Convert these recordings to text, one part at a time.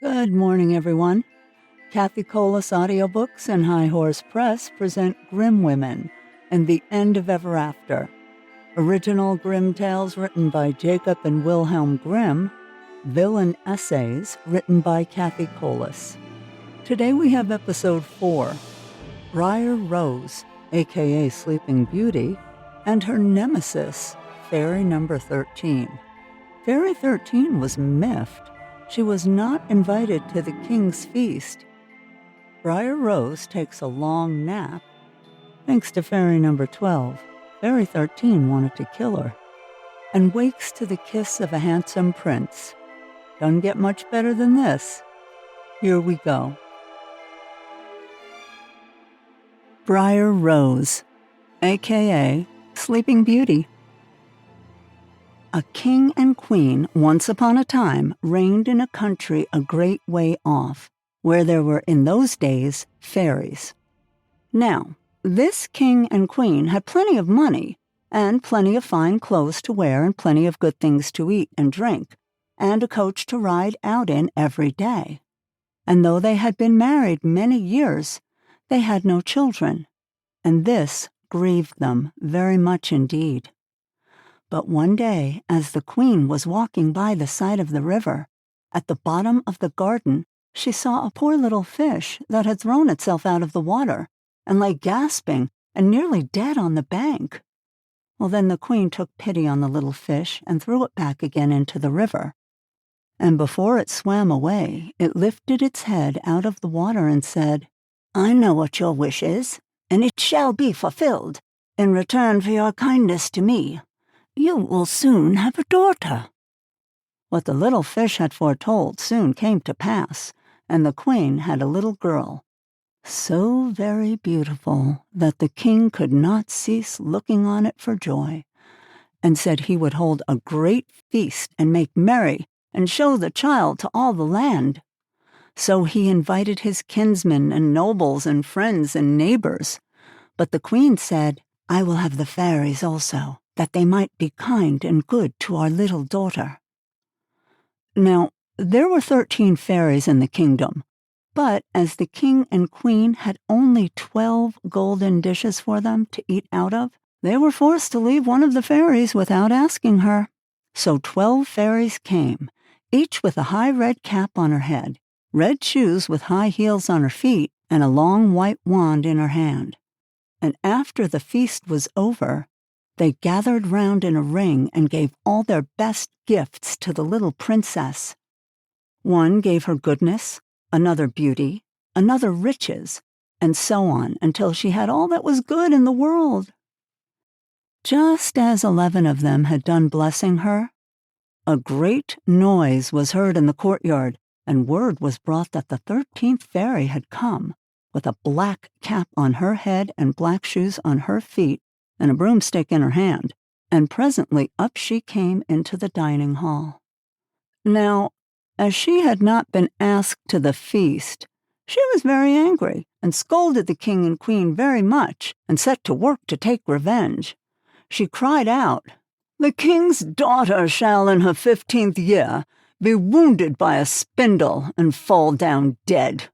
Good morning, everyone. Cathi Audiobooks and High Horse Press present Grimm Women and the End of Ever After. Original Grimm tales written by Jacob and Wilhelm Grimm. Villain essays written by Cathi. Today we have episode 4, Briar Rose, aka Sleeping Beauty, and her nemesis, Fairy number 13. Fairy 13 was miffed. She was not invited to the king's feast. Briar Rose takes a long nap. Thanks to Fairy number 12, Fairy 13 wanted to kill her, and wakes to the kiss of a handsome prince. Doesn't get much better than this. Here we go. Briar Rose, aka Sleeping Beauty. A king and queen once upon a time reigned in a country a great way off, where there were in those days fairies. Now, this king and queen had plenty of money, and plenty of fine clothes to wear, and plenty of good things to eat and drink, and a coach to ride out in every day. And though they had been married many years, they had no children, and this grieved them very much indeed. But one day, as the queen was walking by the side of the river, at the bottom of the garden she saw a poor little fish that had thrown itself out of the water, and lay gasping and nearly dead on the bank. Well, then the queen took pity on the little fish and threw it back again into the river. And before it swam away, it lifted its head out of the water and said, "I know what your wish is, and it shall be fulfilled. In return for your kindness to me, you will soon have a daughter." What the little fish had foretold soon came to pass, and the queen had a little girl, so very beautiful that the king could not cease looking on it for joy, and said he would hold a great feast and make merry and show the child to all the land. So he invited his kinsmen and nobles and friends and neighbors. But the queen said, "I will have the fairies also, that they might be kind and good to our little daughter." Now, there were 13 fairies in the kingdom, but as the king and queen had only 12 golden dishes for them to eat out of, they were forced to leave one of the fairies without asking her. So 12 fairies came, each with a high red cap on her head, red shoes with high heels on her feet, and a long white wand in her hand. And after the feast was over, they gathered round in a ring and gave all their best gifts to the little princess. One gave her goodness, another beauty, another riches, and so on until she had all that was good in the world. Just as 11 of them had done blessing her, a great noise was heard in the courtyard, and word was brought that the 13th fairy had come, with a black cap on her head and black shoes on her feet, and a broomstick in her hand, and presently up she came into the dining hall. Now, as she had not been asked to the feast, she was very angry, and scolded the king and queen very much, and set to work to take revenge. She cried out, "The king's daughter shall in her 15th year be wounded by a spindle and fall down dead."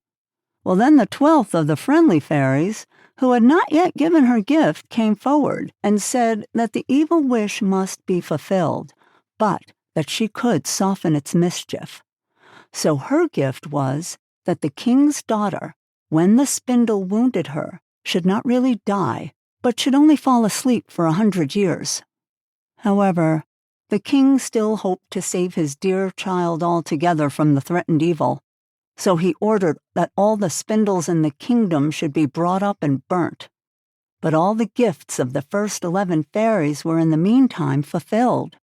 Well, then the 12th of the friendly fairies, who had not yet given her gift, came forward and said that the evil wish must be fulfilled, but that she could soften its mischief. So her gift was that the king's daughter, when the spindle wounded her, should not really die, but should only fall asleep for 100 years. However, the king still hoped to save his dear child altogether from the threatened evil, so he ordered that all the spindles in the kingdom should be brought up and burnt. But all the gifts of the first 11 fairies were in the meantime fulfilled,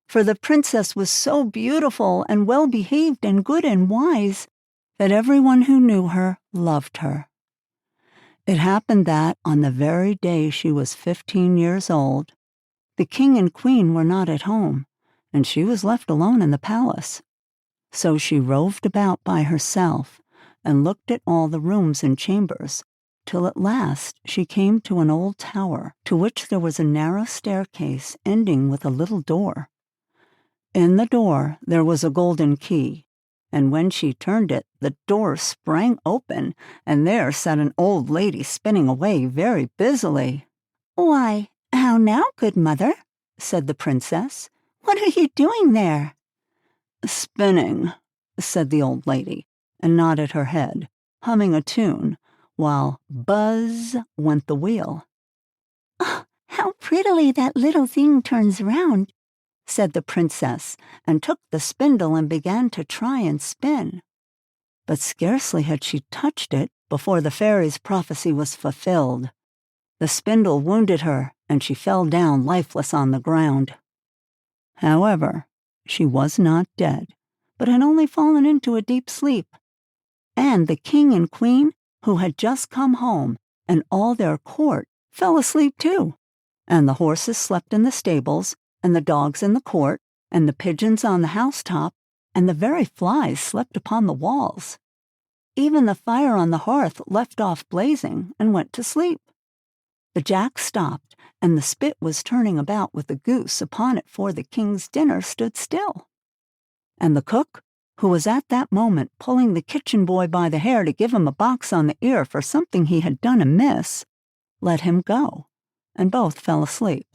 for the princess was so beautiful and well-behaved and good and wise that everyone who knew her loved her. It happened that, on the very day she was 15 years old, the king and queen were not at home, and she was left alone in the palace. So she roved about by herself and looked at all the rooms and chambers, till at last she came to an old tower, to which there was a narrow staircase ending with a little door. In the door there was a golden key, and when she turned it, the door sprang open, and there sat an old lady spinning away very busily. "Why, how now, good mother?" said the princess. "What are you doing there?" "Spinning," said the old lady, and nodded her head, humming a tune, while buzz went the wheel. "Oh, how prettily that little thing turns round," said the princess, and took the spindle and began to try and spin. But scarcely had she touched it before the fairy's prophecy was fulfilled. The spindle wounded her, and she fell down lifeless on the ground. However, she was not dead, but had only fallen into a deep sleep. And the king and queen, who had just come home, and all their court, fell asleep too. And the horses slept in the stables, and the dogs in the court, and the pigeons on the housetop, and the very flies slept upon the walls. Even the fire on the hearth left off blazing and went to sleep. The jack stopped, and the spit was turning about with the goose upon it for the king's dinner stood still. And the cook, who was at that moment pulling the kitchen boy by the hair to give him a box on the ear for something he had done amiss, let him go, and both fell asleep.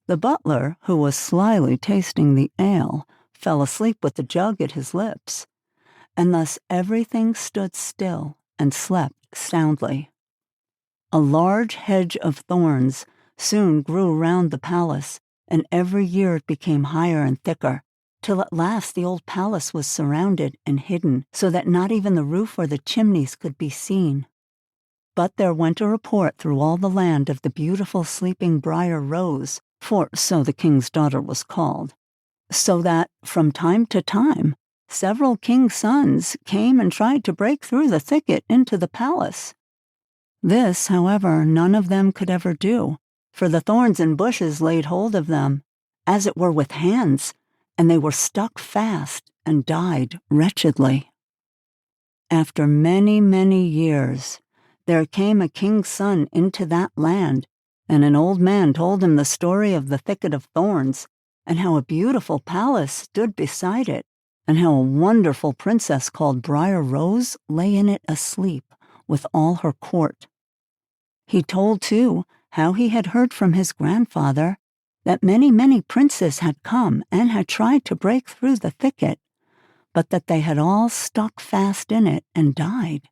The butler, who was slyly tasting the ale, fell asleep with the jug at his lips, and thus everything stood still and slept soundly. A large hedge of thorns soon grew round the palace, and every year it became higher and thicker, till at last the old palace was surrounded and hidden, so that not even the roof or the chimneys could be seen. But there went a report through all the land of the beautiful sleeping Briar Rose, for so the king's daughter was called, so that, from time to time, several king's sons came and tried to break through the thicket into the palace. This, however, none of them could ever do, for the thorns and bushes laid hold of them, as it were with hands, and they were stuck fast and died wretchedly. After many, many years, there came a king's son into that land, and an old man told him the story of the thicket of thorns, and how a beautiful palace stood beside it, and how a wonderful princess called Briar Rose lay in it asleep, with all her court. He told, too, how he had heard from his grandfather that many, many princes had come and had tried to break through the thicket, but that they had all stuck fast in it and died.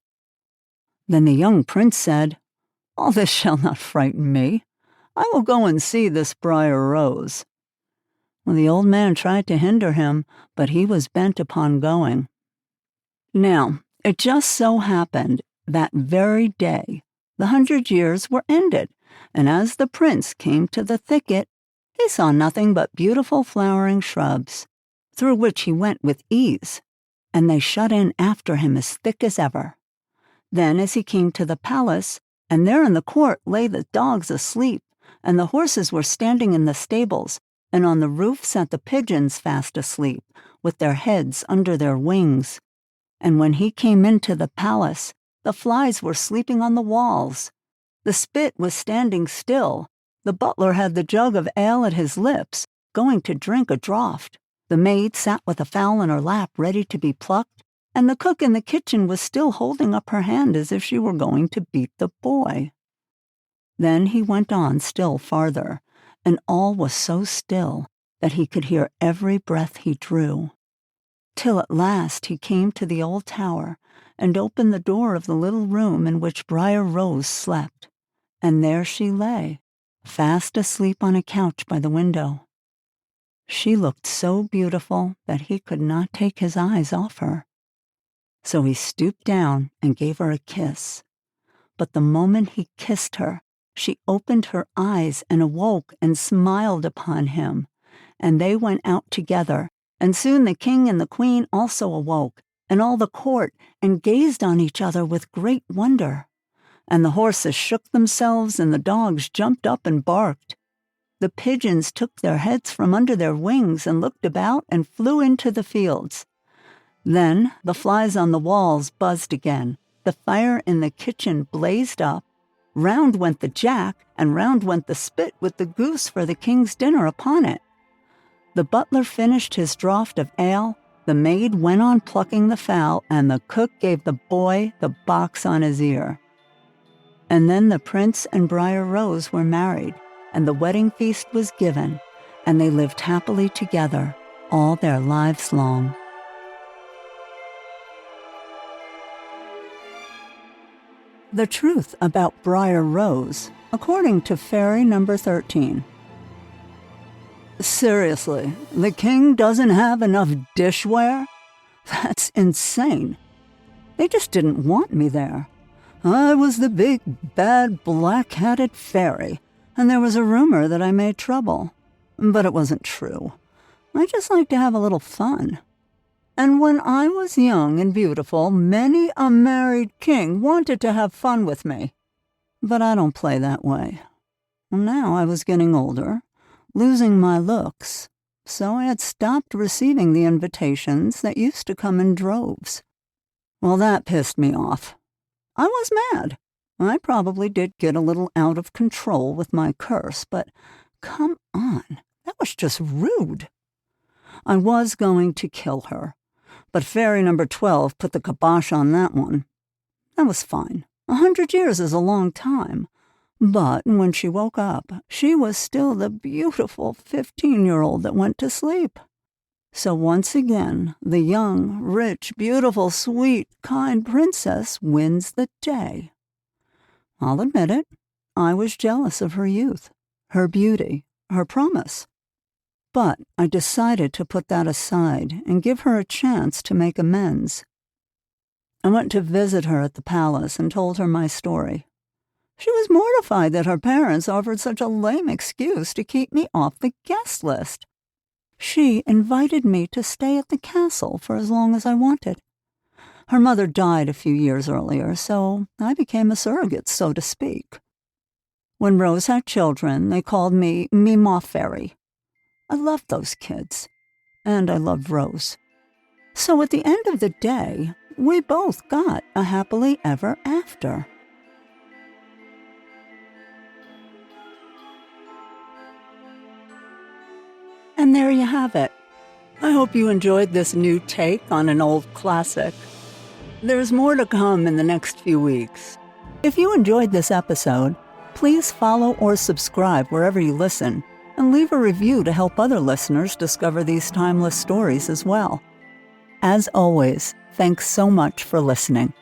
Then the young prince said, "All this shall not frighten me. I will go and see this Briar Rose." Well, the old man tried to hinder him, but he was bent upon going. Now, it just so happened that very day 100 years were ended, and as the prince came to the thicket, he saw nothing but beautiful flowering shrubs, through which he went with ease, and they shut in after him as thick as ever. Then, as he came to the palace, and there in the court lay the dogs asleep, and the horses were standing in the stables, and on the roof sat the pigeons fast asleep, with their heads under their wings. And when he came into the palace, the flies were sleeping on the walls. The spit was standing still. The butler had the jug of ale at his lips, going to drink a draught. The maid sat with a fowl in her lap ready to be plucked, and the cook in the kitchen was still holding up her hand as if she were going to beat the boy. Then he went on still farther, and all was so still that he could hear every breath he drew, till at last he came to the old tower and opened the door of the little room in which Briar Rose slept, and there she lay, fast asleep on a couch by the window. She looked so beautiful that he could not take his eyes off her. So he stooped down and gave her a kiss. But the moment he kissed her, she opened her eyes and awoke and smiled upon him, and they went out together, and soon the king and the queen also awoke, and all the court, and gazed on each other with great wonder. And the horses shook themselves, and the dogs jumped up and barked. The pigeons took their heads from under their wings and looked about and flew into the fields. Then the flies on the walls buzzed again, the fire in the kitchen blazed up, round went the jack, and round went the spit with the goose for the king's dinner upon it. The butler finished his draught of ale, The maid went on plucking the fowl, and the cook gave the boy the box on his ear. And then the prince and Briar Rose were married, and the wedding feast was given, and they lived happily together all their lives long. The truth about Briar Rose, according to Fairy number 13. Seriously, the king doesn't have enough dishware? That's insane. They just didn't want me there. I was the big, bad, black-hatted fairy, and there was a rumor that I made trouble. But it wasn't true. I just like to have a little fun. And when I was young and beautiful, many a married king wanted to have fun with me. But I don't play that way. Now I was getting older, losing my looks, so I had stopped receiving the invitations that used to come in droves. Well, that pissed me off. I was mad. I probably did get a little out of control with my curse, but come on, that was just rude. I was going to kill her, but Fairy number 12 put the kibosh on that one. That was fine. 100 years is a long time. But when she woke up, she was still the beautiful 15-year-old that went to sleep. So once again, the young, rich, beautiful, sweet, kind princess wins the day. I'll admit it, I was jealous of her youth, her beauty, her promise. But I decided to put that aside and give her a chance to make amends. I went to visit her at the palace and told her my story. She was mortified that her parents offered such a lame excuse to keep me off the guest list. She invited me to stay at the castle for as long as I wanted. Her mother died a few years earlier, so I became a surrogate, so to speak. When Rose had children, they called me Miffed Fairy. I loved those kids, and I loved Rose. So at the end of the day, we both got a happily ever after. And there you have it. I hope you enjoyed this new take on an old classic. There's more to come in the next few weeks. If you enjoyed this episode, please follow or subscribe wherever you listen, and leave a review to help other listeners discover these timeless stories as well. As always, thanks so much for listening.